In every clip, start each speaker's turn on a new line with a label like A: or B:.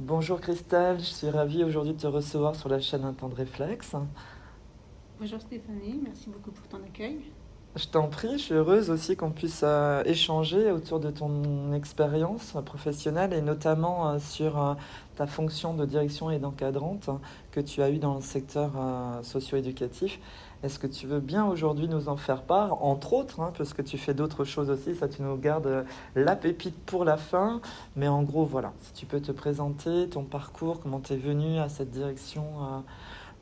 A: Bonjour Christelle, je suis ravie aujourd'hui de te recevoir sur la chaîne Un temps de réflexe.
B: Bonjour Stéphanie, merci beaucoup pour ton accueil.
A: Je t'en prie, je suis heureuse aussi qu'on puisse échanger autour de ton expérience professionnelle et notamment sur ta fonction de direction et d'encadrante que tu as eue dans le secteur socio-éducatif. Est-ce que tu veux bien aujourd'hui nous en faire part, entre autres, parce que tu fais d'autres choses aussi, ça tu nous gardes la pépite pour la fin, mais en gros voilà, si tu peux te présenter, ton parcours, comment tu es venu à cette direction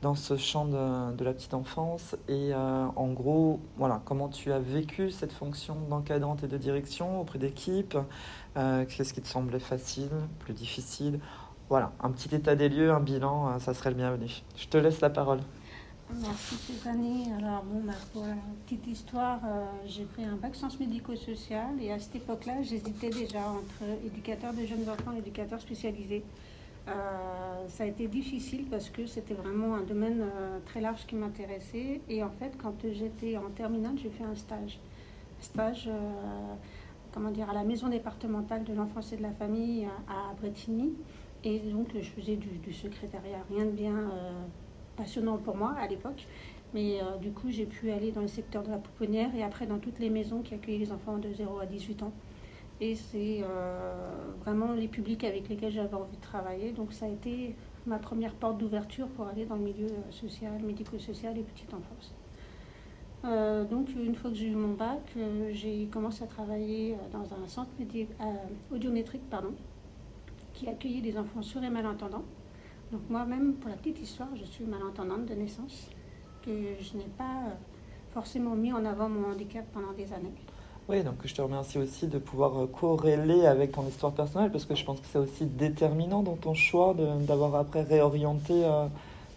A: dans ce champ de la petite enfance et en gros, voilà, comment tu as vécu cette fonction d'encadrante et de direction auprès d'équipes, qu'est-ce qui te semblait facile, plus difficile, voilà, un petit état des lieux, un bilan, ça serait le bienvenu. Je te laisse la parole.
B: Merci Stéphanie. Alors pour la petite histoire, j'ai fait un bac sciences médico-sociales et à cette époque-là, j'hésitais déjà entre éducateur de jeunes enfants et éducateur spécialisé. Ça a été difficile parce que c'était vraiment un domaine très large qui m'intéressait. Et en fait, quand j'étais en terminale, j'ai fait un stage. Stage, à la maison départementale de l'enfance et de la famille à Bretigny. Et donc, je faisais du secrétariat. Rien de bien passionnant pour moi à l'époque. Mais du coup, j'ai pu aller dans le secteur de la pouponnière et après dans toutes les maisons qui accueillent les enfants de 0 à 18 ans. Et c'est vraiment les publics avec lesquels j'avais envie de travailler. Donc ça a été ma première porte d'ouverture pour aller dans le milieu social, médico-social et petite enfance. Donc une fois que j'ai eu mon bac, j'ai commencé à travailler dans un centre audiométrique qui accueillait des enfants sourds et malentendants. Donc moi-même, pour la petite histoire, je suis malentendante de naissance, que je n'ai pas forcément mis en avant mon handicap pendant des années.
A: Oui, donc je te remercie aussi de pouvoir corréler avec ton histoire personnelle parce que je pense que c'est aussi déterminant dans ton choix d'avoir après réorienté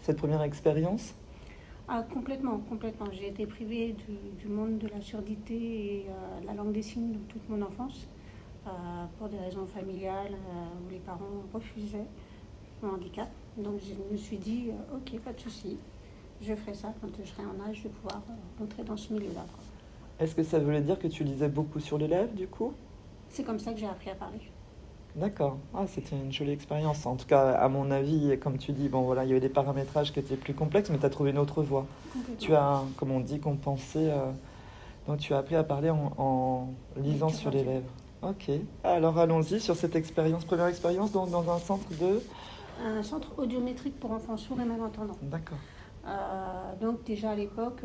A: cette première expérience.
B: Ah, complètement, complètement. J'ai été privée du monde de la surdité et de la langue des signes de toute mon enfance pour des raisons familiales où les parents refusaient mon handicap. Donc je me suis dit, ok, pas de souci, je ferai ça quand je serai en âge de pouvoir entrer dans ce milieu-là, quoi.
A: Est-ce que ça voulait dire que tu lisais beaucoup sur l'élève du coup?
B: C'est comme ça que j'ai appris à parler.
A: D'accord. Ah, c'était une jolie expérience. En tout cas, à mon avis, et comme tu dis, bon voilà, il y avait des paramétrages qui étaient plus complexes, mais tu as trouvé une autre voie. Tu
B: Complètement.
A: as, comme on dit, compensé. Donc tu as appris à parler en lisant sur
B: Lecture
A: les
B: audio.
A: lèvres. Ok. Alors allons-y sur cette expérience, première expérience dans un centre de.
B: Un centre audiométrique pour enfants sourds et malentendants.
A: D'accord.
B: Donc déjà à l'époque,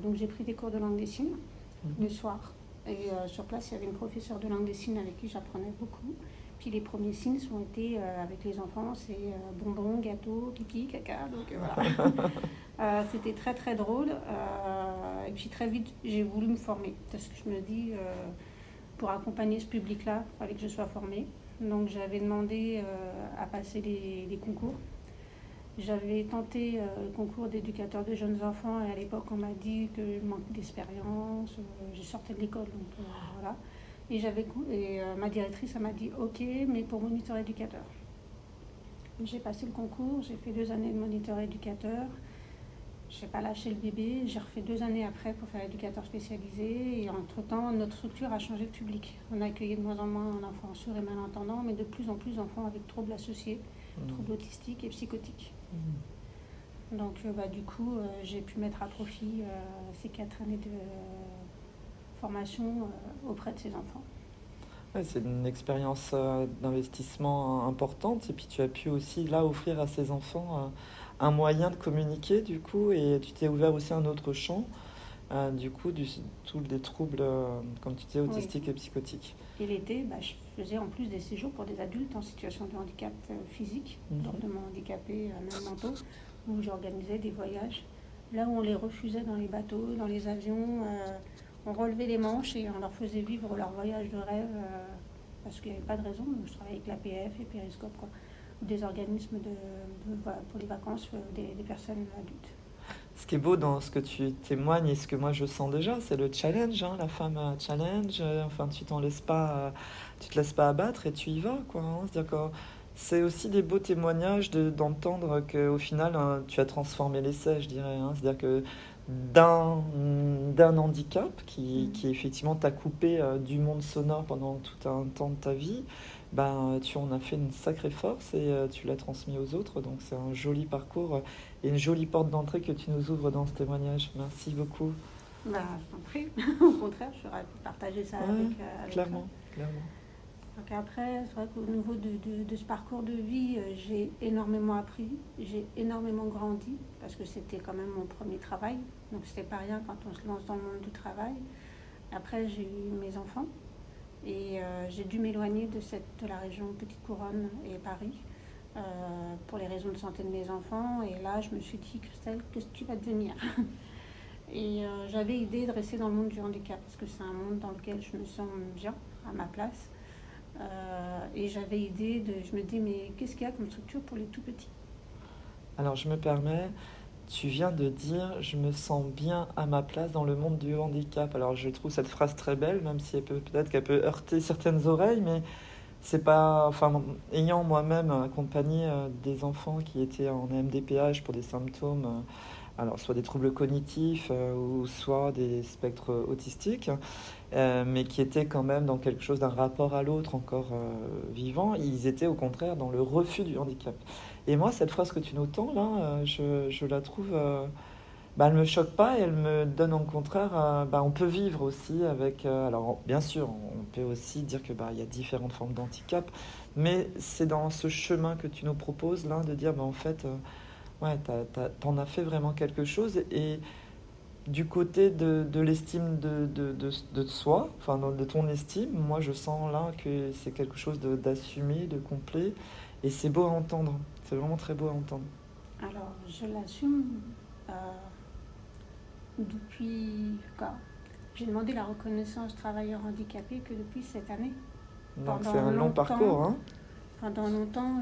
B: donc j'ai pris des cours de langue des signes le soir. Et sur place, il y avait une professeure de langue des signes avec qui j'apprenais beaucoup. Puis les premiers signes ont été avec les enfants, c'est bonbons, gâteaux, pipi, caca. Donc voilà. C'était très très drôle. Et puis très vite, j'ai voulu me former parce que je me dis, pour accompagner ce public-là, il fallait que je sois formée. Donc j'avais demandé à passer les concours. J'avais tenté le concours d'éducateur de jeunes enfants et à l'époque on m'a dit que je manquais d'expérience, je sortais de l'école donc voilà. Et ma directrice elle m'a dit ok mais pour moniteur éducateur. J'ai passé le concours, j'ai fait 2 années de moniteur éducateur, j'ai pas lâché le bébé, j'ai refait 2 années après pour faire éducateur spécialisé et entre-temps notre structure a changé de public. On a accueilli de moins en moins d'enfants sourds et malentendants mais de plus en plus d'enfants avec troubles associés, troubles autistiques et psychotiques. Donc du coup, j'ai pu mettre à profit ces 4 années de formation auprès de ces enfants.
A: Ouais, c'est une expérience d'investissement importante et puis tu as pu aussi là offrir à ces enfants un moyen de communiquer du coup et tu t'es ouvert aussi un autre champ du coup tous des troubles comme tu disais
B: Oui.
A: autistiques et psychotiques.
B: Et l'été, je faisais en plus des séjours pour des adultes en situation de handicap physique, lourdement handicapés, même mentaux, où j'organisais des voyages. Là où on les refusait dans les bateaux, dans les avions, on relevait les manches et on leur faisait vivre leur voyage de rêve parce qu'il n'y avait pas de raison. Je travaillais avec l'APF et Périscope, quoi, des organismes pour les vacances des personnes adultes.
A: Ce qui est beau dans ce que tu témoignes et ce que moi je sens déjà, c'est le challenge, la femme challenge. Enfin, tu te laisses pas abattre et tu y vas, quoi. C'est-à-dire que c'est aussi des beaux témoignages d'entendre qu'au final, tu as transformé l'essai, je dirais. C'est-à-dire que d'un handicap qui effectivement t'a coupé du monde sonore pendant tout un temps de ta vie, tu en as fait une sacrée force et tu l'as transmis aux autres. Donc c'est un joli parcours et une jolie porte d'entrée que tu nous ouvres dans ce témoignage. Merci beaucoup.
B: Je t'en prie. Au contraire, je suis ravie de partager ça avec
A: clairement,
B: toi.
A: clairement.
B: Donc après, c'est vrai qu'au niveau de ce parcours de vie, j'ai énormément appris, j'ai énormément grandi, parce que c'était quand même mon premier travail. Donc c'était pas rien quand on se lance dans le monde du travail. Après, j'ai eu mes enfants et j'ai dû m'éloigner de la région Petite Couronne et Paris pour les raisons de santé de mes enfants. Et là, je me suis dit, Christelle, qu'est-ce que tu vas devenir? Et j'avais idée de rester dans le monde du handicap, parce que c'est un monde dans lequel je me sens bien, à ma place. Et j'avais idée je me dis, mais qu'est-ce qu'il y a comme structure pour les tout petits?
A: Alors je me permets, tu viens de dire, je me sens bien à ma place dans le monde du handicap. Alors je trouve cette phrase très belle, même si peut-être qu'elle peut heurter certaines oreilles, mais c'est pas, enfin, ayant moi-même accompagné des enfants qui étaient en MDPH pour des symptômes, alors soit des troubles cognitifs ou soit des spectres autistiques, mais qui étaient quand même dans quelque chose d'un rapport à l'autre encore vivant, ils étaient au contraire dans le refus du handicap. Et moi, cette phrase que tu nous tends là, je la trouve, elle me choque pas et elle me donne au contraire, on peut vivre aussi avec, alors bien sûr, on peut aussi dire que il y a différentes formes d'handicap, mais c'est dans ce chemin que tu nous proposes là de dire, en fait, ouais, t'en as fait vraiment quelque chose et du côté de l'estime de soi, enfin de ton estime, moi je sens là que c'est quelque chose d'assumé, de complet, et c'est beau à entendre, c'est vraiment très beau à entendre.
B: Alors, je l'assume depuis quand j'ai demandé la reconnaissance travailleur handicapé que depuis cette année.
A: Donc c'est un long parcours, hein.
B: Pendant longtemps,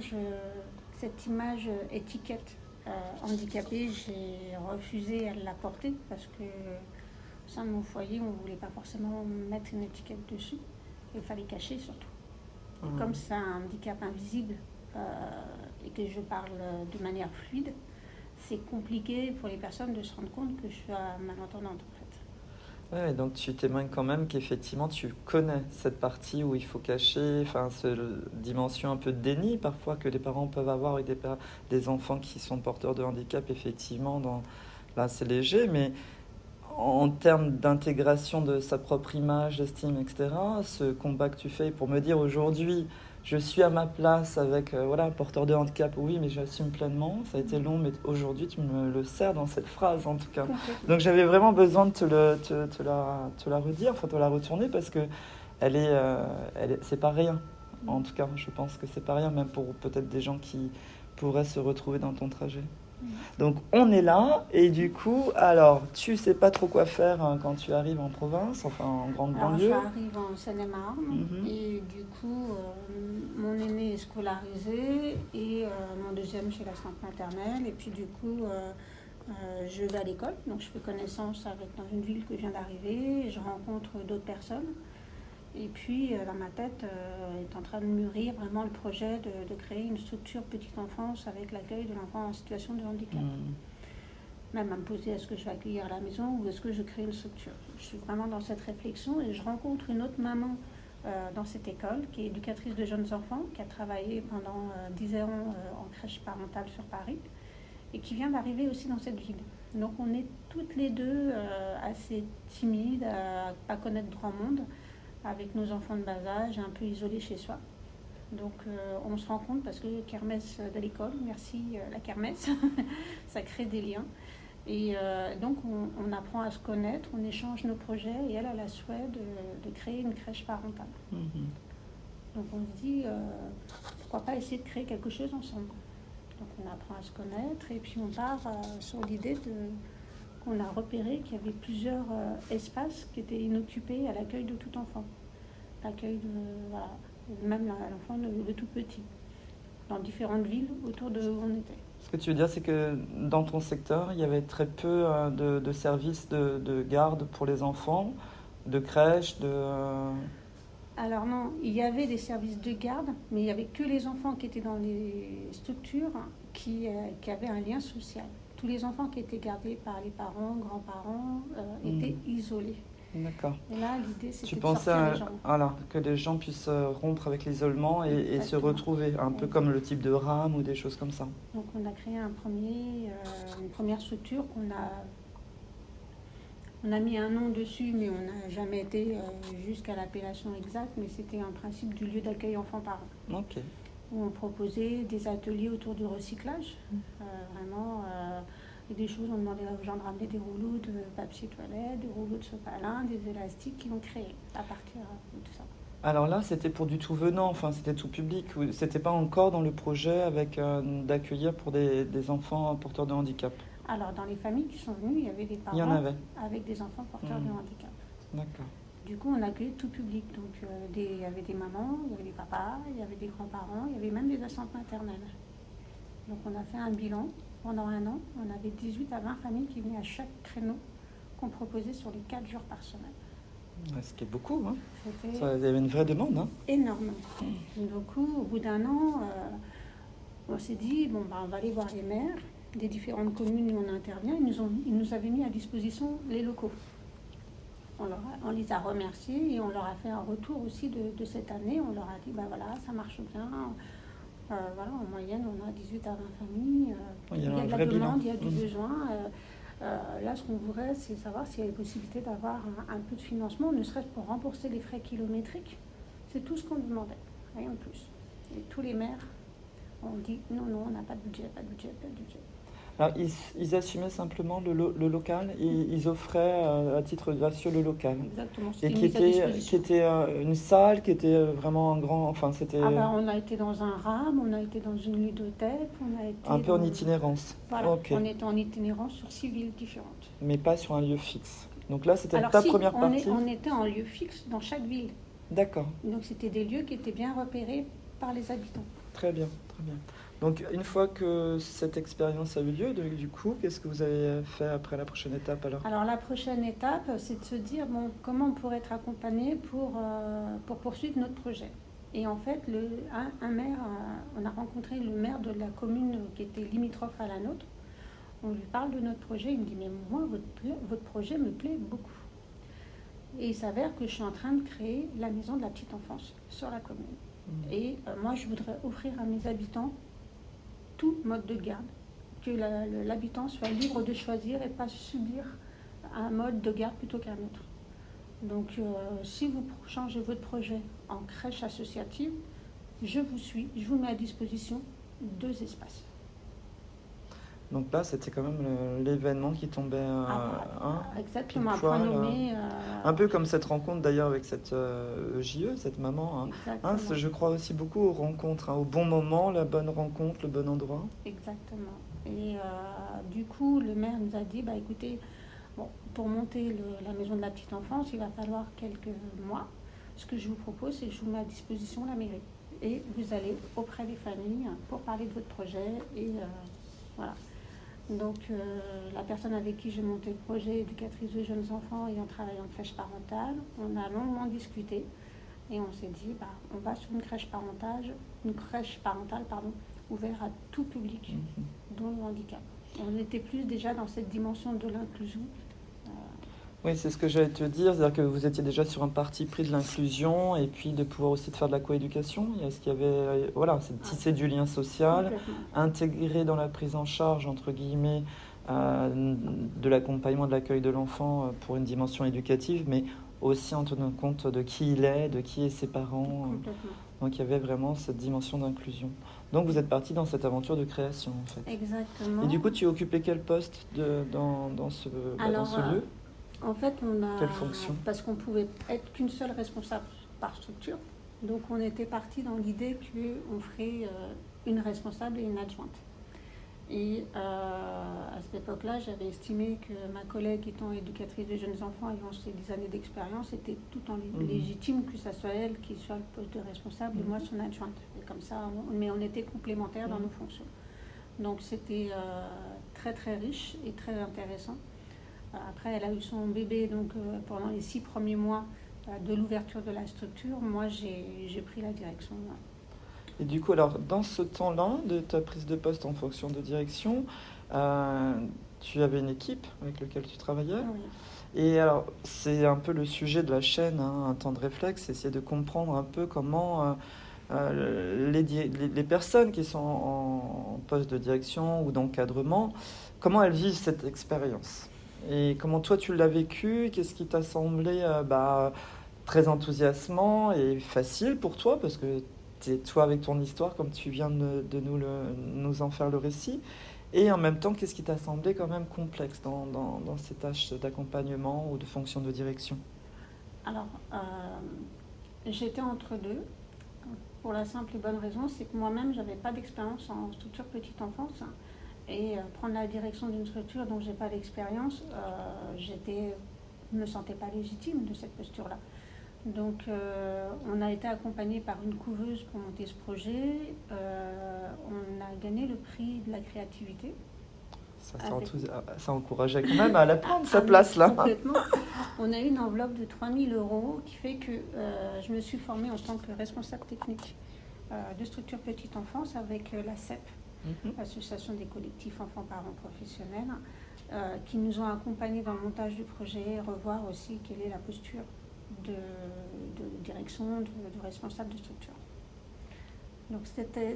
B: cette image étiquette handicapée, j'ai refusé à la porter parce que au sein de mon foyer, on ne voulait pas forcément mettre une étiquette dessus. Il fallait cacher surtout. Et comme c'est un handicap invisible et que je parle de manière fluide, c'est compliqué pour les personnes de se rendre compte que je suis malentendante en fait.
A: Ouais, donc tu témoignes quand même qu'effectivement tu connais cette partie où il faut cacher, enfin cette dimension un peu de déni parfois que les parents peuvent avoir avec des enfants qui sont porteurs de handicap, effectivement, là c'est léger, mais en termes d'intégration de sa propre image, d'estime, etc., ce combat que tu fais pour me dire aujourd'hui, je suis à ma place avec, porteur de handicap, oui, mais j'assume pleinement, ça a été long, mais aujourd'hui tu me le sers dans cette phrase en tout cas. Donc j'avais vraiment besoin de te la redire, enfin te la retourner, parce que c'est pas rien, en tout cas, je pense que c'est pas rien, même pour peut-être des gens qui pourraient se retrouver dans ton trajet. Donc on est là et du coup, alors tu sais pas trop quoi faire quand tu arrives en province, enfin en grande banlieue.
B: J'arrive en Seine-et-Marne et du coup mon aîné est scolarisé et mon deuxième chez l'assistante maternelle et puis du coup je vais à l'école, donc je fais connaissance dans une ville que je viens d'arriver, et je rencontre d'autres personnes. Et puis, dans ma tête, est en train de mûrir vraiment le projet de créer une structure petite enfance avec l'accueil de l'enfant en situation de handicap. Même à me poser, est-ce que je vais accueillir à la maison ou est-ce que je crée une structure? Je suis vraiment dans cette réflexion et je rencontre une autre maman dans cette école qui est éducatrice de jeunes enfants, qui a travaillé pendant 10 ans en crèche parentale sur Paris et qui vient d'arriver aussi dans cette ville. Donc on est toutes les deux assez timides, à ne pas connaître grand monde, avec nos enfants de bas âge, un peu isolés chez soi. Donc on se rend compte parce que kermesse de l'école, merci la kermesse, ça crée des liens. Et donc on apprend à se connaître, on échange nos projets et elle a la souhait de créer une crèche parentale. Donc on se dit, pourquoi pas essayer de créer quelque chose ensemble. Donc on apprend à se connaître et puis on part sur l'idée qu'on a repéré qu'il y avait plusieurs espaces qui étaient inoccupés à l'accueil de tout enfant. L'accueil même l'enfant le tout petit, dans différentes villes autour de où on était.
A: Ce que tu veux dire, c'est que dans ton secteur, il y avait très peu de services de garde pour les enfants, de crèches,
B: Alors non, il y avait des services de garde, mais il n'y avait que les enfants qui étaient dans les structures qui avaient un lien social. Tous les enfants qui étaient gardés par les parents, grands-parents, étaient isolés.
A: D'accord.
B: Et là, l'idée, c'était
A: Tu
B: de
A: pensais
B: sortir les gens.
A: voilà, que les gens puissent rompre avec l'isolement et se
B: Exactement.
A: retrouver, un peu comme le type de rame ou des choses comme ça.
B: Donc on a créé une première structure on a mis un nom dessus, mais on n'a jamais été jusqu'à l'appellation exacte, mais c'était un principe du lieu d'accueil enfants-parents.
A: Ok.
B: Où on proposait des ateliers autour du recyclage, vraiment, et des choses, on demandait aux gens de ramener des rouleaux de papier toilette, des rouleaux de sopalin, des élastiques qu'ils ont créés à partir de tout ça.
A: Alors là, c'était pour du tout venant, enfin c'était tout public, ou c'était pas encore dans le projet avec d'accueillir pour des enfants porteurs de handicap.
B: Alors dans les familles qui sont venues, il y avait des
A: Il y en
B: parents
A: avait.
B: avec des enfants porteurs de handicap.
A: D'accord.
B: Du coup, on accueillait tout public. Donc, il y avait des mamans, il y avait des papas, il y avait des grands-parents, il y avait même des assistantes maternelles. Donc, on a fait un bilan pendant un an. On avait 18 à 20 familles qui venaient à chaque créneau qu'on proposait sur les 4 jours par semaine.
A: Ouais, ce qui est beaucoup, hein.
B: C'était
A: Ça, il y avait une vraie demande, hein.
B: énorme. Du coup, au bout d'un an, on s'est dit, bon, on va aller voir les maires des différentes communes où on intervient. Ils nous avaient mis à disposition les locaux. On les a remerciés et on leur a fait un retour aussi de cette année. On leur a dit, voilà, ça marche bien. Voilà, en moyenne, on a 18 à 20 familles. Il y a de la demande, il y a du besoin. Là, ce qu'on voudrait, c'est savoir s'il y a la possibilité d'avoir un peu de financement, ne serait-ce pour rembourser les frais kilométriques. C'est tout ce qu'on demandait, rien de plus. Et tous les maires ont dit, non, on n'a pas de budget, pas de budget, pas de budget.
A: Alors, ils assumaient simplement le local et ils offraient à titre gracieux le local.
B: Exactement.
A: Et qui était une salle, qui était vraiment un grand... Enfin, c'était...
B: on a été dans un RAM, on a été dans une ludothèque, on a été...
A: Un peu en itinérance.
B: Voilà,
A: Okay.
B: On était en itinérance sur 6 villes différentes.
A: Mais pas sur un lieu fixe. Donc là, c'était première partie.
B: On était en lieu fixe dans chaque ville.
A: D'accord.
B: Donc c'était des lieux qui étaient bien repérés par les habitants.
A: Très bien, très bien. Donc, une fois que cette expérience a eu lieu, du coup, qu'est-ce que vous avez fait après la prochaine étape alors ?
B: Alors, la prochaine étape, c'est de se dire, comment on pourrait être accompagné pour poursuivre notre projet. Et en fait, un maire, on a rencontré le maire de la commune qui était limitrophe à la nôtre. On lui parle de notre projet, il me dit, mais moi, votre projet me plaît beaucoup. Et il s'avère que je suis en train de créer la maison de la petite enfance sur la commune. Et moi, je voudrais offrir à mes habitants tout mode de garde, que l'habitant soit libre de choisir et pas subir un mode de garde plutôt qu'un autre. Donc, si vous changez votre projet en crèche associative, je vous suis, je vous mets à disposition 2 espaces.
A: Donc là, c'était quand même l'événement qui tombait
B: exactement, un point nommé.
A: Un peu comme cette rencontre d'ailleurs avec cette JE, cette maman. Je crois aussi beaucoup aux rencontres, au bon moment, la bonne rencontre, le bon endroit.
B: Exactement. Et du coup, le maire nous a dit, écoutez, pour monter la maison de la petite enfance, il va falloir quelques mois. Ce que je vous propose, c'est que je vous mets à disposition la mairie. Et vous allez auprès des familles pour parler de votre projet. Et voilà. Donc, la personne avec qui j'ai monté le projet, éducatrice de jeunes enfants ayant travaillé en crèche parentale, on a longuement discuté et on s'est dit, on va sur une crèche parentale, ouverte à tout public, dont le handicap. On était plus déjà dans cette dimension de l'inclusion.
A: Oui, c'est ce que j'allais te dire, c'est-à-dire que vous étiez déjà sur un parti pris de l'inclusion et puis de pouvoir aussi faire de la coéducation. Est-ce qu'il y avait, c'est de tisser du lien social, intégrer dans la prise en charge, entre guillemets, de l'accompagnement, de l'accueil de l'enfant pour une dimension éducative, mais aussi en tenant compte de qui il est, de qui est ses parents. Donc il y avait vraiment cette dimension d'inclusion. Donc vous êtes parti dans cette aventure de création, en fait.
B: Exactement.
A: Et du coup, tu occupais quel poste dans ce lieu ?
B: En fait,
A: quelle fonction ?
B: Parce qu'on pouvait être qu'une seule responsable par structure. Donc, on était parti dans l'idée qu'on ferait une responsable et une adjointe. Et à cette époque-là, j'avais estimé que ma collègue étant éducatrice de jeunes enfants, ayant ses 10 années d'expérience, était tout en légitime que ce soit elle qui soit le poste de responsable et moi son adjointe. Et comme ça, mais on était complémentaires dans nos fonctions. Donc, c'était très, très riche et très intéressant. Après, elle a eu son bébé pendant les 6 premiers mois de l'ouverture de la structure. Moi, j'ai pris la direction.
A: Et du coup, alors, dans ce temps-là, de ta prise de poste en fonction de direction, tu avais une équipe avec laquelle tu travaillais.
B: Oui.
A: Et alors, c'est un peu le sujet de la chaîne, hein, un temps de réflexe, c'est essayer de comprendre un peu comment les personnes qui sont en poste de direction ou d'encadrement, comment elles vivent cette expérience. Et comment toi tu l'as vécu, qu'est-ce qui t'a semblé très enthousiasmant et facile pour toi, parce que t'es toi avec ton histoire, comme tu viens de nous en faire le récit. Et en même temps, qu'est-ce qui t'a semblé quand même complexe dans ces tâches d'accompagnement ou de fonction de direction?
B: Alors, j'étais entre deux, pour la simple et bonne raison, c'est que moi-même, j'avais pas d'expérience en structure petite enfance. Et prendre la direction d'une structure dont j'ai pas d'expérience, je me sentais pas légitime de cette posture-là. Donc, on a été accompagné par une couveuse pour monter ce projet. On a gagné le prix de la créativité.
A: Ça encourageait quand même à la prendre, sa place là.
B: Complètement. On a eu une enveloppe de 3 000 euros qui fait que je me suis formée en tant que responsable technique de structure petite enfance avec la CEP, Association des collectifs enfants parents professionnels, qui nous ont accompagnés dans le montage du projet, revoir aussi quelle est la posture de direction, de responsable de structure. Donc c'était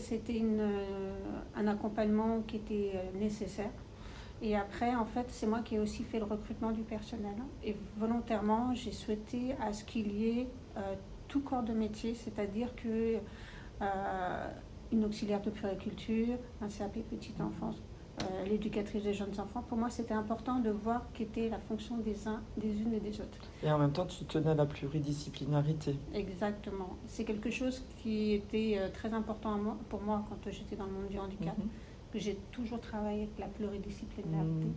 B: un accompagnement qui était nécessaire. Et après, en fait, c'est moi qui ai aussi fait le recrutement du personnel. Et volontairement, j'ai souhaité à ce qu'il y ait tout corps de métier, c'est-à-dire que une auxiliaire de puériculture, un CAP petite enfance, l'éducatrice des jeunes enfants. Pour moi, c'était important de voir qu'était la fonction des uns, des unes et des autres.
A: Et en même temps, tu tenais à la pluridisciplinarité.
B: Exactement. C'est quelque chose qui était très important pour moi quand j'étais dans le monde du handicap. Que j'ai toujours travaillé avec la pluridisciplinarité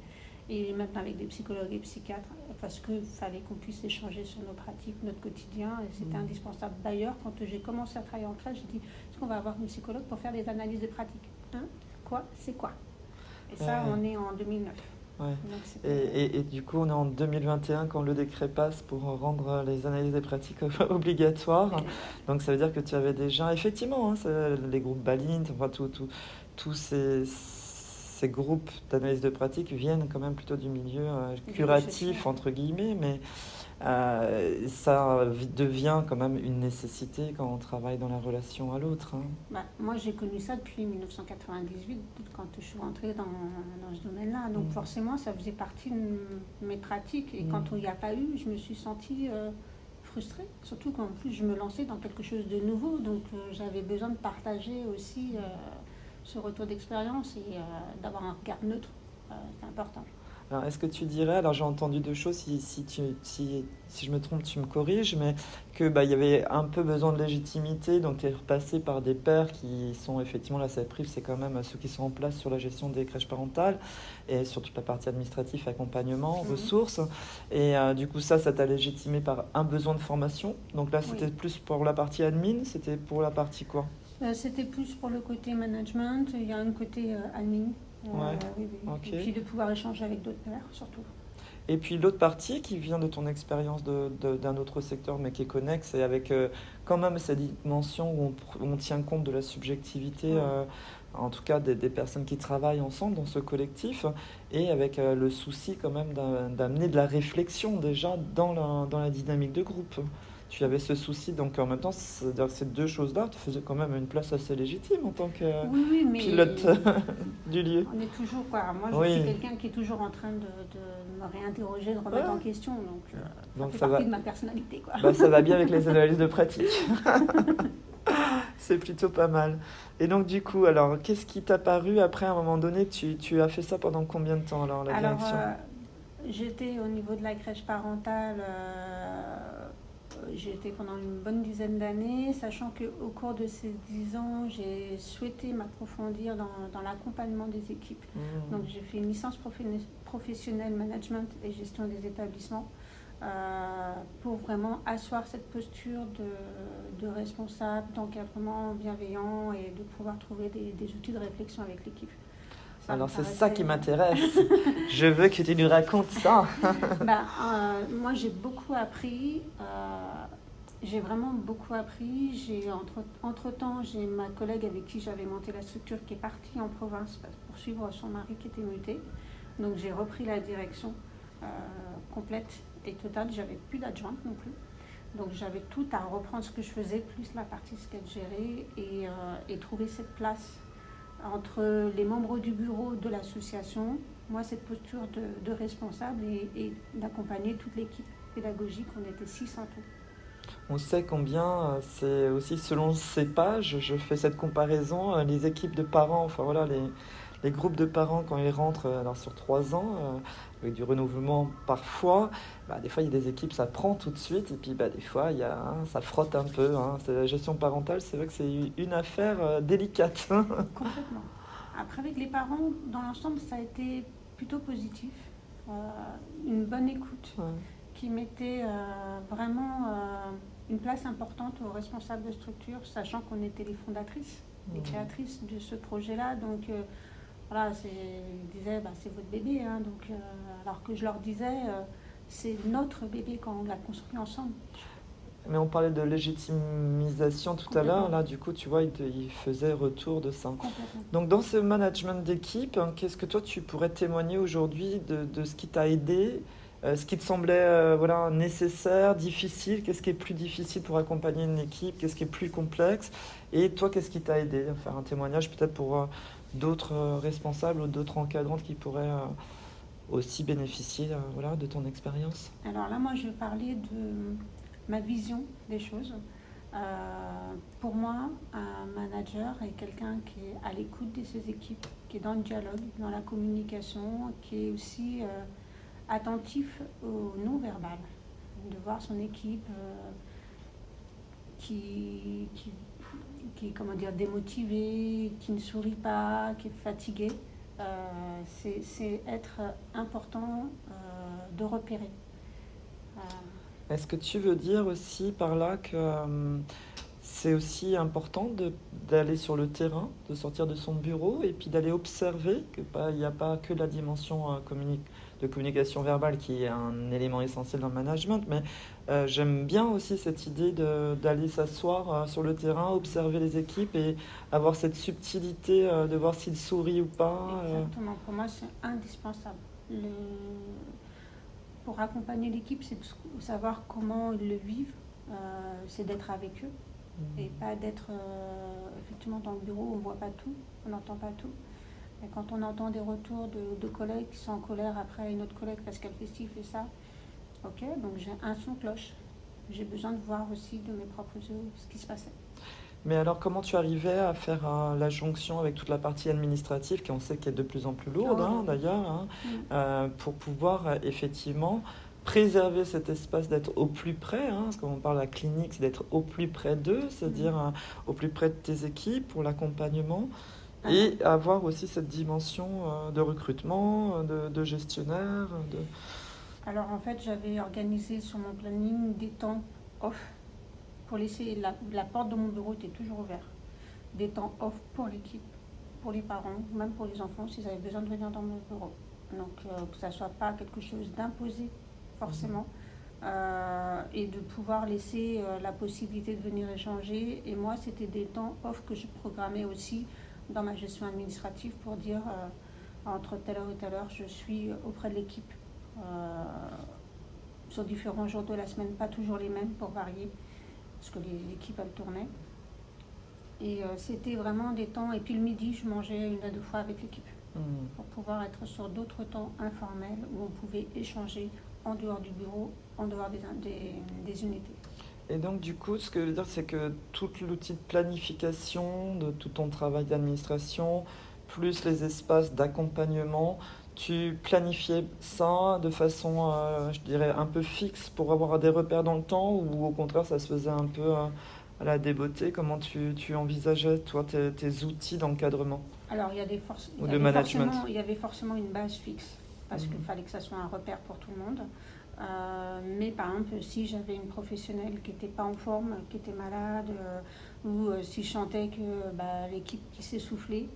B: et même avec des psychologues et psychiatres parce qu'il fallait qu'on puisse échanger sur nos pratiques, notre quotidien et c'était indispensable. D'ailleurs, quand j'ai commencé à travailler en crèche, j'ai dit est-ce qu'on va avoir une psychologue pour faire des analyses de pratiques Quoi C'est quoi Et ça, on est en 2009.
A: Ouais. Et du coup, on est en 2021 quand le décret passe pour rendre les analyses des pratiques obligatoires. Donc ça veut dire que tu avais déjà, effectivement, les groupes Balint, enfin tous ces groupes d'analyse de pratique viennent quand même plutôt du milieu curatif, entre guillemets, mais ça devient quand même une nécessité quand on travaille dans la relation à l'autre.
B: Moi, j'ai connu ça depuis 1998, quand je suis rentrée dans ce domaine-là. Donc forcément, ça faisait partie de mes pratiques. Et quand il n'y a pas eu, je me suis sentie frustrée. Surtout qu'en plus, je me lançais dans quelque chose de nouveau. Donc j'avais besoin de partager aussi ce retour d'expérience et d'avoir un regard neutre. C'est important.
A: Alors, est-ce que tu dirais, alors j'ai entendu deux choses, si je me trompe, tu me corriges, mais que y avait un peu besoin de légitimité, donc tu es repassé par des pairs qui sont effectivement, la CEPRIF, c'est quand même ceux qui sont en place sur la gestion des crèches parentales et sur toute la partie administrative, accompagnement, ressources, et du coup ça t'a légitimé par un besoin de formation, donc là c'était plus pour la partie admin, c'était pour la partie quoi?
B: C'était plus pour le côté management, il y a un côté admin. Oui. Okay. Et puis de pouvoir échanger avec d'autres pairs, surtout.
A: Et puis l'autre partie qui vient de ton expérience d'un autre secteur, mais qui est connexe, et avec quand même cette dimension où on tient compte de la subjectivité, en tout cas des personnes qui travaillent ensemble dans ce collectif, et avec le souci quand même d'amener de la réflexion déjà dans la dynamique de groupe. Tu avais ce souci, donc en même temps, c'est-à-dire que ces deux choses-là te faisaient quand même une place assez légitime en tant que pilote du lieu.
B: On est toujours, moi je suis quelqu'un qui est toujours en train de me réinterroger, de remettre en question, donc ça fait partie de ma personnalité.
A: Ça va bien avec les analyses de pratique. C'est plutôt pas mal. Et donc du coup, alors, qu'est-ce qui t'a paru après, à un moment donné, tu as fait ça pendant combien de temps alors, la direction?
B: J'étais au niveau de la crèche parentale... J'ai été pendant une bonne dizaine d'années, sachant qu'au cours de ces 10 ans, j'ai souhaité m'approfondir dans l'accompagnement des équipes. Donc j'ai fait une licence professionnelle management et gestion des établissements pour vraiment asseoir cette posture de responsable, d'encadrement bienveillant et de pouvoir trouver des outils de réflexion avec l'équipe.
A: Alors c'est ça qui m'intéresse. Je veux que tu nous racontes ça.
B: Moi j'ai beaucoup appris. J'ai vraiment beaucoup appris. Entre-temps, j'ai ma collègue avec qui j'avais monté la structure qui est partie en province pour suivre son mari qui était muté. Donc j'ai repris la direction complète et totale. J'avais plus d'adjointe non plus. Donc j'avais tout à reprendre ce que je faisais, plus la partie sketch gérée et trouver cette place entre les membres du bureau de l'association, moi cette posture de responsable et d'accompagner toute l'équipe pédagogique. On était 6 en tout.
A: On sait combien c'est aussi selon ces pages, je fais cette comparaison, les équipes de parents, enfin voilà, les groupes de parents quand ils rentrent alors sur 3 ans, avec du renouvellement parfois, des fois il y a des équipes, ça prend tout de suite, et puis des fois il y a, ça frotte un peu. C'est la gestion parentale, c'est vrai que c'est une affaire délicate.
B: Complètement. Après avec les parents, dans l'ensemble, ça a été plutôt positif. Une bonne écoute.
A: Ouais.
B: Qui mettait vraiment une place importante aux responsables de structure, sachant qu'on était les fondatrices, les créatrices de ce projet-là. Donc voilà, ils disaient c'est votre bébé, hein, donc, alors que je leur disais c'est notre bébé quand on l'a construit ensemble.
A: Mais on parlait de légitimisation tout à l'heure, là du coup tu vois il faisait retour de ça. Donc dans ce management d'équipe, qu'est-ce que toi tu pourrais témoigner aujourd'hui de ce qui t'a aidé? Ce qui te semblait nécessaire, difficile, qu'est-ce qui est plus difficile pour accompagner une équipe, qu'est-ce qui est plus complexe, et toi, qu'est-ce qui t'a aidé à faire un témoignage peut-être pour d'autres responsables ou d'autres encadrantes qui pourraient aussi bénéficier de ton expérience?
B: Alors là, moi, je vais parler de ma vision des choses. Pour moi, un manager est quelqu'un qui est à l'écoute de ses équipes, qui est dans le dialogue, dans la communication, qui est aussi attentif au non-verbal, de voir son équipe qui est démotivée, qui ne sourit pas, qui est fatiguée. C'est être important de repérer.
A: Est-ce que tu veux dire aussi par là que c'est aussi important d'aller sur le terrain, de sortir de son bureau et puis d'aller observer, qu'il n'y a pas que la dimension de communication verbale qui est un élément essentiel dans le management, mais j'aime bien aussi cette idée d'aller s'asseoir sur le terrain, observer les équipes et avoir cette subtilité de voir s'ils sourient ou pas.
B: Exactement, pour moi c'est indispensable. Pour accompagner l'équipe, c'est de savoir comment ils le vivent, c'est d'être avec eux et pas d'être effectivement dans le bureau, on ne voit pas tout, on n'entend pas tout. Et quand on entend des retours de collègues qui sont en colère après une autre collègue parce qu'elle fait ci, fait ça, ok, donc j'ai un son cloche. J'ai besoin de voir aussi de mes propres yeux ce qui se passait.
A: Mais alors, comment tu arrivais à faire la jonction avec toute la partie administrative, qui on sait qu'elle est de plus en plus lourde, d'ailleurs, pour pouvoir effectivement préserver cet espace, d'être au plus près, parce que quand on parle de la clinique, c'est d'être au plus près d'eux, c'est-à-dire au plus près de tes équipes pour l'accompagnement, et avoir aussi cette dimension de recrutement, de gestionnaire.
B: Alors en fait, j'avais organisé sur mon planning des temps off pour laisser la porte de mon bureau était toujours ouverte. Des temps off pour l'équipe, pour les parents, même pour les enfants s'ils avaient besoin de venir dans mon bureau. Donc que ça ne soit pas quelque chose d'imposé forcément, et de pouvoir laisser la possibilité de venir échanger. Et moi, c'était des temps off que je programmais aussi dans ma gestion administrative pour dire entre telle heure et telle heure, je suis auprès de l'équipe sur différents jours de la semaine, pas toujours les mêmes pour varier, parce que l'équipe elle tournait. Et c'était vraiment des temps, et puis le midi, je mangeais 1 à 2 fois avec l'équipe pour pouvoir être sur d'autres temps informels où on pouvait échanger en dehors du bureau, en dehors des unités.
A: Et donc, du coup, ce que je veux dire, c'est que tout l'outil de planification, de tout ton travail d'administration, plus les espaces d'accompagnement, tu planifiais ça de façon, je dirais, un peu fixe pour avoir des repères dans le temps, ou au contraire, ça se faisait un peu à la débeauté? Comment tu envisageais, toi, tes outils d'encadrement?
B: Alors, il y avait forcément une base fixe, parce qu'il fallait que ça soit un repère pour tout le monde. Mais par exemple, si j'avais une professionnelle qui n'était pas en forme, qui était malade, ou si je sentais que l'équipe qui s'essoufflait,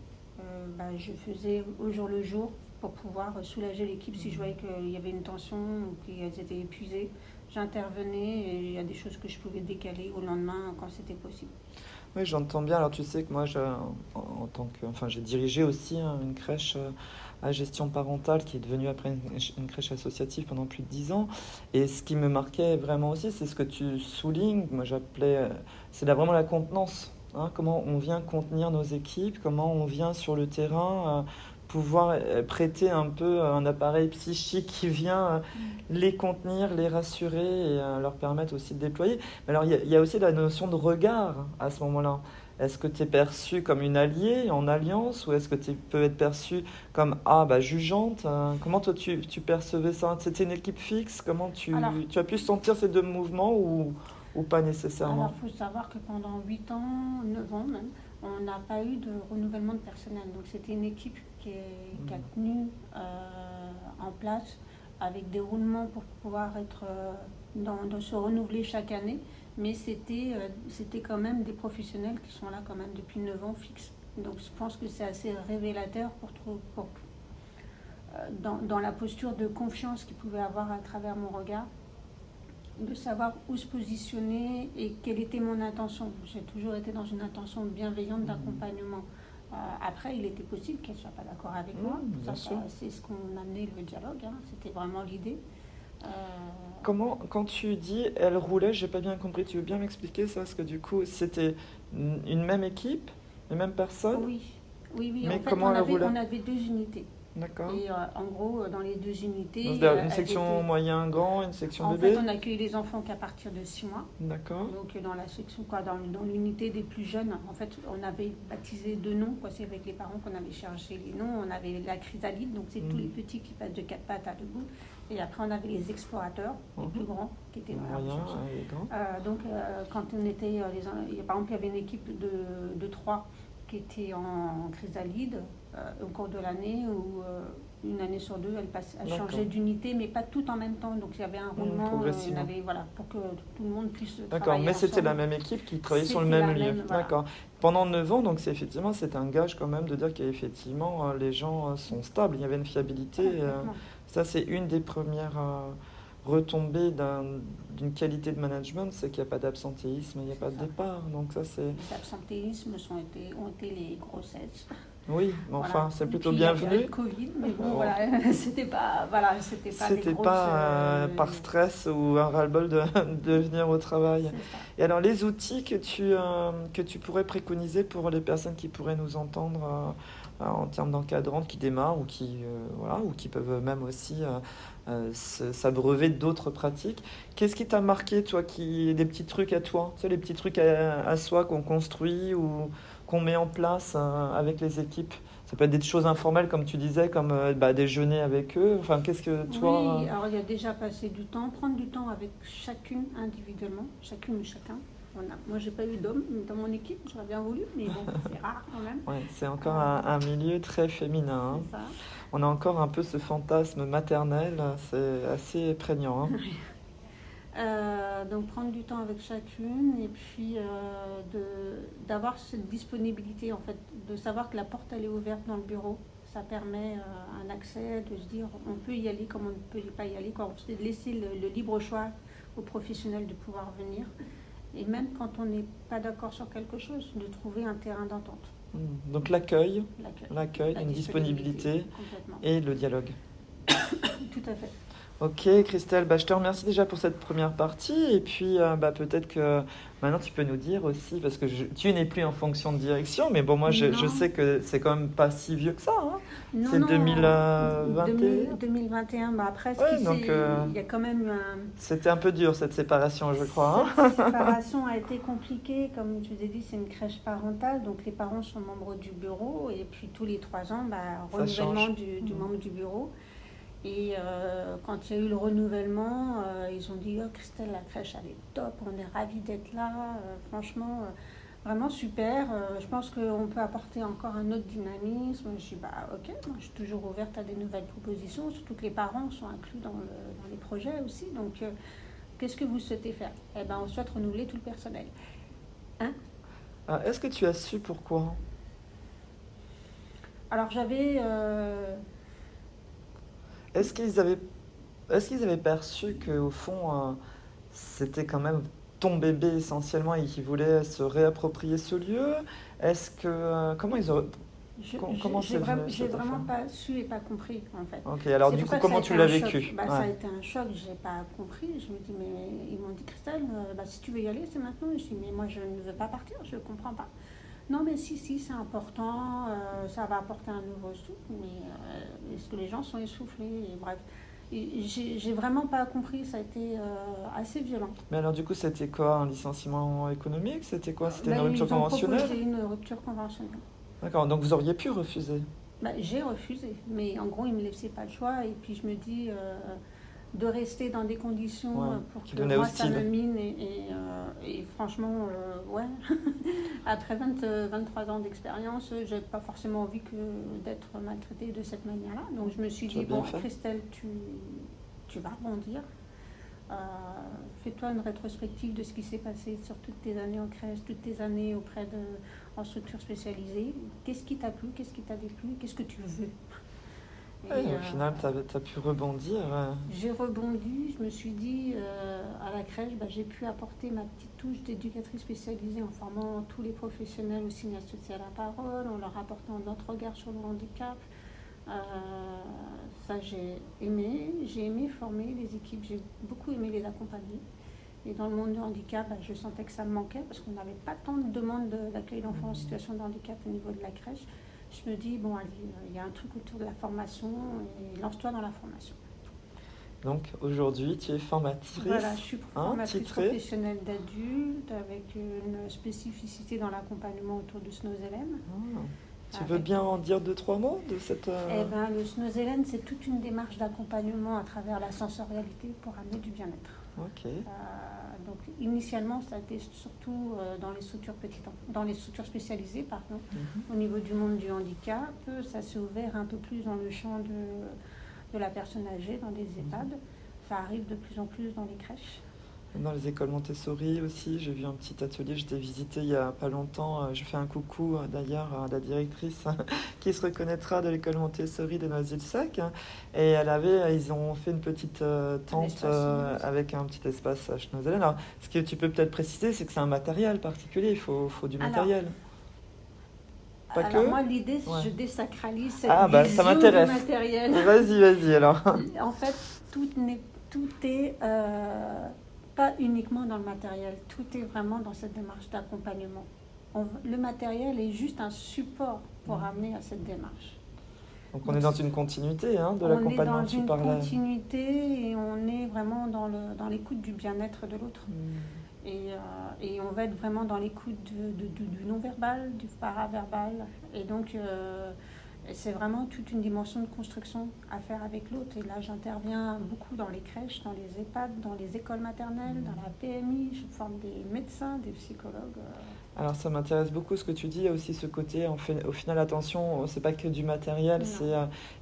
B: je faisais au jour le jour pour pouvoir soulager l'équipe. Si je voyais qu'il y avait une tension ou qu'elles étaient épuisées, j'intervenais, et il y a des choses que je pouvais décaler au lendemain quand c'était possible.
A: Oui, j'entends bien. Alors, tu sais que moi, en tant que, enfin, j'ai dirigé aussi une crèche à gestion parentale qui est devenue après une crèche associative pendant plus de 10 ans. Et ce qui me marquait vraiment aussi, c'est ce que tu soulignes. Moi, c'est vraiment la contenance. Hein, comment on vient contenir nos équipes, comment on vient sur le terrain pouvoir prêter un peu un appareil psychique qui vient les contenir, les rassurer et leur permettre aussi de déployer. Mais alors, il y a aussi la notion de regard à ce moment-là. Est-ce que tu es perçue comme une alliée en alliance ou est-ce que tu peux être perçue comme jugeante? Comment toi tu percevais ça? C'était une équipe fixe? Comment
B: Alors,
A: tu as pu sentir ces deux mouvements ou pas nécessairement?
B: il faut savoir que pendant 8 ans, 9 ans même, on n'a pas eu de renouvellement de personnel. Donc c'était une équipe qui a tenu en place avec des roulements pour pouvoir être dans se renouveler chaque année. Mais c'était quand même des professionnels qui sont là quand même depuis 9 ans fixes. Donc je pense que c'est assez révélateur dans la posture de confiance qu'ils pouvaient avoir à travers mon regard, de savoir où se positionner et quelle était mon intention. J'ai toujours été dans une intention bienveillante d'accompagnement. Après, il était possible qu'elle ne soit pas d'accord avec moi. C'est ce qu'on amenait le dialogue. C'était vraiment l'idée.
A: Quand tu dis elle roulait, j'ai pas bien compris. Tu veux bien m'expliquer ça? Parce que du coup, c'était une même équipe, les mêmes personnes?
B: Oui.
A: Mais
B: En fait,
A: comment elle roulait?
B: on avait 2 unités.
A: D'accord.
B: Et dans les 2 unités,
A: Donc, une section moyen grand, une section
B: en
A: bébé?
B: fait, on accueille les enfants qu'à partir de 6 mois.
A: D'accord.
B: Donc dans la section, dans l'unité des plus jeunes, en fait, on avait baptisé 2 noms. C'est avec les parents qu'on avait cherché les noms. On avait la chrysalide, donc c'est tous les petits qui passent de 4 pattes à debout. Et après, on avait les explorateurs, les plus grands, qui étaient dans la recherche. Donc quand on était, par exemple, il y avait une équipe de 3 qui était en chrysalide au cours de l'année où une année sur 2, elle changeait d'unité, mais pas tout en même temps. Donc il y avait un roulement, pour que tout le monde puisse travailler.
A: D'accord, mais
B: ensemble.
A: C'était la même équipe qui travaillait sur le même lieu.
B: Voilà.
A: D'accord. Pendant 9 ans, donc c'est un gage quand même de dire qu'effectivement les gens sont stables, il y avait une fiabilité. Ça, c'est une des premières retombées d'une qualité de management, c'est qu'il n'y a pas d'absentéisme, il n'y a pas de départ. Donc ça, c'est...
B: Les absentéismes ont été les grossesses.
A: Oui, mais enfin, c'est plutôt
B: puis,
A: bienvenu.
B: Il y a eu le Covid, mais bon, c'était pas
A: C'était pas par stress ou un ras-le-bol de venir au travail. Et alors, les outils que tu pourrais préconiser pour les personnes qui pourraient nous entendre en termes d'encadrantes qui démarrent ou qui peuvent même aussi s'abreuver d'autres pratiques. Qu'est-ce qui t'a marqué, toi, des petits trucs à toi, les petits trucs à soi qu'on construit ou qu'on met en place avec les équipes? Ça peut être des choses informelles, comme tu disais, comme déjeuner avec eux. Enfin, qu'est-ce que toi...
B: Oui, alors il y a déjà passé du temps, prendre du temps avec chacune individuellement, chacune ou chacun. Moi, j'ai pas eu d'homme dans mon équipe, j'aurais bien voulu, mais bon, c'est rare quand même.
A: Ouais, c'est encore un milieu très féminin.
B: C'est ça.
A: On a encore un peu ce fantasme maternel, c'est assez prégnant.
B: Donc prendre du temps avec chacune et puis d'avoir cette disponibilité, en fait, de savoir que la porte elle est ouverte dans le bureau. Ça permet un accès, de se dire on peut y aller comme on ne peut pas y aller, c'est de laisser le libre choix aux professionnels de pouvoir venir. Et même quand on n'est pas d'accord sur quelque chose, de trouver un terrain d'entente.
A: Donc l'accueil, une disponibilité et le dialogue.
B: Tout à fait.
A: Ok Christelle, je te remercie déjà pour cette première partie et puis peut-être que maintenant tu peux nous dire aussi, parce que tu n'es plus en fonction de direction, mais bon moi je sais que c'est quand même pas si vieux que ça. C'est 2021.
B: 2021, après il y a quand même
A: C'était un peu dur cette séparation, je crois.
B: Cette séparation a été compliquée, comme je vous ai dit, c'est une crèche parentale, donc les parents sont membres du bureau et puis tous les 3 ans, renouvellement du membre du bureau. Et quand il y a eu le renouvellement, ils ont dit « Oh Christelle, la crèche elle est top, on est ravis d'être là, franchement, vraiment super, je pense qu'on peut apporter encore un autre dynamisme. » Je dis « Ok, moi, je suis toujours ouverte à des nouvelles propositions, surtout que les parents sont inclus dans les projets aussi, donc qu'est-ce que vous souhaitez faire ?» Eh bien, on souhaite renouveler tout le personnel.
A: Est-ce que tu as su pourquoi?
B: Alors j'avais...
A: Est-ce qu'ils avaient perçu qu'au fond, c'était quand même ton bébé essentiellement et qui voulaient se réapproprier ce lieu. Est-ce que comment ils auraient comment c'est venu
B: J'ai
A: cette
B: vraiment
A: affaire?
B: pas su et pas compris en fait.
A: Ok, alors
B: C'est
A: du
B: pour
A: coup,
B: ça que ça a
A: comment
B: été
A: tu l'as
B: un choc.
A: vécu?
B: Ça a
A: Ouais.
B: été un choc, j'ai pas compris. Je me dis, mais ils m'ont dit, Christelle, si tu veux y aller, c'est maintenant. Je dis, mais moi je ne veux pas partir, je ne comprends pas. Non, mais si, c'est important, ça va apporter un nouveau souffle, mais est-ce que les gens sont essoufflés? Et bref, j'ai vraiment pas compris, ça a été assez violent.
A: Mais alors du coup, c'était quoi? Un licenciement économique? C'était quoi? C'était une
B: Ben,
A: rupture
B: ils ont
A: conventionnelle?
B: proposé une rupture conventionnelle.
A: D'accord, donc vous auriez pu refuser.
B: J'ai refusé, mais en gros, ils ne me laissaient pas le choix. Et puis je me dis de rester dans des conditions
A: Ouais,
B: pour
A: qui
B: que
A: devenaient
B: moi, ça
A: hostiles.
B: me mine. Et franchement, ouais, après 23 ans d'expérience, je n'ai pas forcément envie d'être maltraitée de cette manière-là. Donc je me suis
A: Tu as
B: dit,
A: bien
B: bon,
A: fait.
B: Christelle, tu vas rebondir. Fais-toi une rétrospective de ce qui s'est passé sur toutes tes années en crèche, toutes tes années en structure spécialisée. Qu'est-ce qui t'a plu, qu'est-ce qui t'a déplu, qu'est-ce que tu veux?
A: Et au final, tu as pu rebondir.
B: J'ai rebondi, je me suis dit, à la crèche, j'ai pu apporter ma petite touche d'éducatrice spécialisée en formant tous les professionnels au signe associé à la parole, en leur apportant notre regard sur le handicap. Ça, j'ai aimé former les équipes, j'ai beaucoup aimé les accompagner. Et dans le monde du handicap, je sentais que ça me manquait parce qu'on n'avait pas tant de demandes d'accueil d'enfants en situation de handicap au niveau de la crèche. Je me dis, bon, allez, il y a un truc autour de la formation et lance-toi dans la formation.
A: Donc aujourd'hui, tu es formatrice,
B: Voilà, je suis formatrice
A: titrée.
B: professionnelle d'adulte avec une spécificité dans l'accompagnement autour du SNOS-LM.
A: Tu veux bien en dire 2-3 mots de cette...
B: Le SNOS-LM, c'est toute une démarche d'accompagnement à travers la sensorialité pour amener du bien-être.
A: Ok.
B: Donc initialement, ça a été surtout dans les structures spécialisées, au niveau du monde du handicap. Ça s'est ouvert un peu plus dans le champ de la personne âgée, dans les EHPAD. Ça arrive de plus en plus dans les crèches.
A: Dans les écoles Montessori aussi, j'ai vu un petit atelier, je t'ai visité il n'y a pas longtemps. Je fais un coucou d'ailleurs à la directrice qui se reconnaîtra de l'école Montessori de Noisy-le-Sec. Et ils ont fait une petite tente avec un petit espace à Schnozelen. Alors, ce que tu peux peut-être préciser, c'est que c'est un matériel particulier, il faut du matériel.
B: Moi, l'idée, c'est que je désacralise cette
A: ça
B: vision
A: m'intéresse.
B: du matériel.
A: Vas-y alors.
B: En fait, tout est pas uniquement dans le matériel, tout est vraiment dans cette démarche d'accompagnement. Le matériel est juste un support pour amener à cette démarche.
A: Donc on est dans une continuité de l'accompagnement, tu parlais.
B: On est dans une continuité et on est vraiment dans l'écoute du bien-être de l'autre. Et on va être vraiment dans l'écoute du non-verbal, du paraverbal. Et donc, c'est vraiment toute une dimension de construction à faire avec l'autre. Et là, j'interviens beaucoup dans les crèches, dans les EHPAD, dans les écoles maternelles, dans la PMI. Je forme des médecins, des psychologues.
A: Alors ça m'intéresse beaucoup ce que tu dis. Il y a aussi ce côté, au final, attention, c'est pas que du matériel.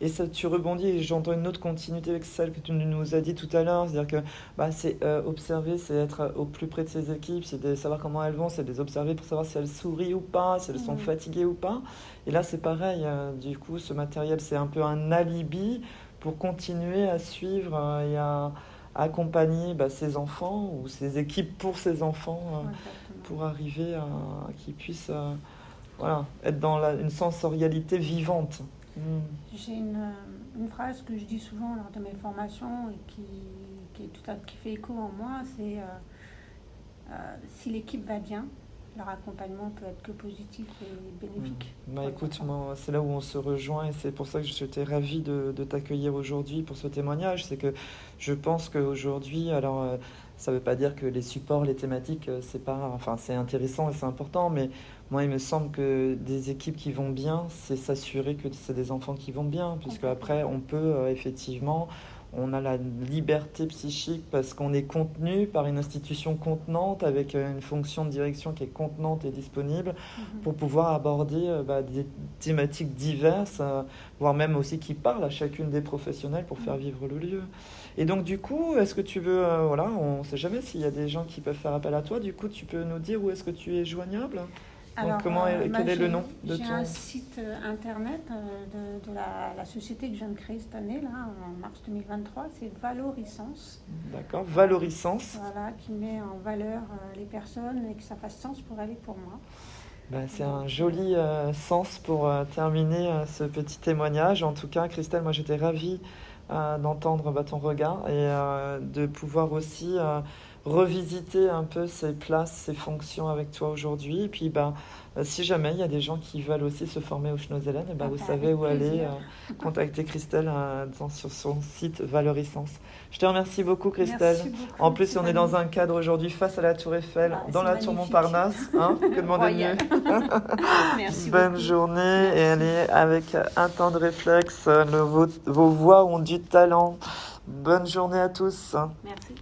A: Et ça, tu rebondis et j'entends une autre continuité avec celle que tu nous as dit tout à l'heure. C'est-à-dire que c'est observer, c'est être au plus près de ces équipes, c'est de savoir comment elles vont, c'est de les observer pour savoir si elles sourient ou pas, si elles sont fatiguées ou pas. Et là, c'est pareil. Du coup, ce matériel, c'est un peu un alibi pour continuer à suivre et à accompagner ces enfants ou ces équipes pour ces enfants pour arriver à qu'ils puissent être dans une sensorialité vivante.
B: J'ai une phrase que je dis souvent lors de mes formations et qui fait écho en moi, c'est si l'équipe va bien, leur accompagnement peut être que positif et bénéfique.
A: Écoute, moi, c'est là où on se rejoint et c'est pour ça que j'étais ravie de t'accueillir aujourd'hui pour ce témoignage. C'est que je pense qu'aujourd'hui, ça ne veut pas dire que les supports, les thématiques, c'est intéressant et c'est important, mais moi, il me semble que des équipes qui vont bien, c'est s'assurer que c'est des enfants qui vont bien, puisque après, on peut effectivement... On a la liberté psychique parce qu'on est contenu par une institution contenante avec une fonction de direction qui est contenante et disponible pour pouvoir aborder des thématiques diverses, voire même aussi qui parlent à chacune des professionnels pour faire vivre le lieu. Et donc du coup, est-ce que tu veux, on ne sait jamais s'il y a des gens qui peuvent faire appel à toi, du coup tu peux nous dire où est-ce que tu es joignable ?
B: Alors,
A: quel est le nom de
B: j'ai
A: ton...
B: un site internet de la société que je viens de créer cette année, là, en mars 2023, c'est Valorissance.
A: D'accord, Valorissance.
B: Voilà, qui met en valeur les personnes et que ça fasse sens pour elle et pour moi.
A: C'est un joli sens pour terminer ce petit témoignage. En tout cas, Christelle, moi j'étais ravie d'entendre ton regard et de pouvoir aussi revisiter un peu ces places, ces fonctions avec toi aujourd'hui. Et puis, si jamais il y a des gens qui veulent aussi se former au Schnozzelen, vous savez où aller, contacter Christelle sur son site Valorissance. Je te remercie beaucoup, Christelle.
B: Merci beaucoup,
A: En plus, on est dans un cadre aujourd'hui face à la Tour Eiffel, dans la Tour Montparnasse. Que demander de mieux.
B: Merci
A: Bonne
B: beaucoup.
A: journée. Et allez, avec un temps de réflexe, vos voix ont du talent. Bonne journée à tous.
B: Merci.